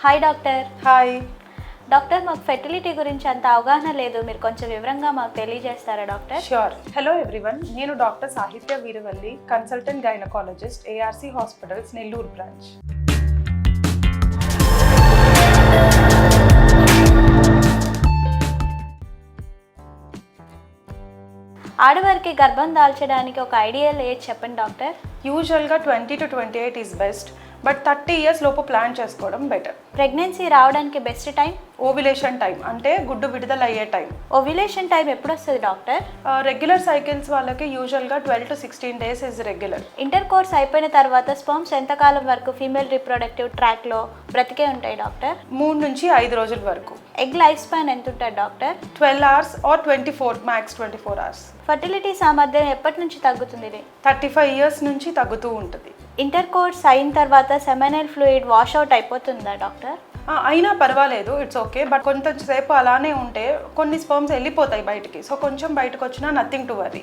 Hi doctor. Hi doctor, మాకు fertility గురించి అంత అవగాహన లేదు, మీరు కొంచెం వివరంగా మాకు తెలియజేస్తారా డాక్టర్? ష్యూర్. హలో ఎవ్రీవన్, నేను డాక్టర్ సాహిత్య Veeravalli, consultant gynaecologist, ARC hospitals, Nellore branch. ఆడవారికి గర్భం దాల్చడానికి ఒక ఐడియల్ ఏజ్ చెప్పండి డాక్టర్. యూజువల్గా 20 to 28 is best, but 30 years లోపు ప్లాన్ చేసుకోవడం బెటర్. ప్రెగ్నెన్సీ రావడానికి బెస్ట్ టైం? ఓవ్యులేషన్ టైం, అంటే గుడ్డు విడుదల అయ్యే టైం. ఓవ్యులేషన్ టైం ఎప్పుడు వస్తుంది డాక్టర్? రెగ్యులర్ సైకిల్స్ వాళ్ళకి యూజువల్గా 12 to 16 days is regular. Inter course అయిపోయిన తర్వాత స్పర్మ్స్ ఎంతకాలం వరకు ఫీమేల్ రీప్రొడక్టివ్ ట్రాక్లో బ్రతికే ఉంటాయి డాక్టర్? 3 నుంచి 5 రోజుల వరకు. ఎగ్ లైఫ్ స్పాన్ ఎంత ఉంటుంది doctor? 12 hours or 24, max 24 hours. Fertility సామర్థ్యం ఎప్పటి నుంచి తగ్గుతుంది? 35 ఇయర్స్ నుంచి తగ్గుతూ ఉంటుంది. ఇంటర్ కోర్స్ అయిన తర్వాత సెమినల్ ఫ్లూయిడ్ వాష్ అవుట్ అయిపోతుందా డాక్టర్? అయినా పర్వాలేదు, ఇట్స్ ఓకే. బట్ కొంతసేపు అలానే ఉంటే కొన్ని స్పర్మ్స్ వెళ్ళిపోతాయి బయటికి. సో కొంచెం బయటకు వచ్చినా నథింగ్ టు వరీ.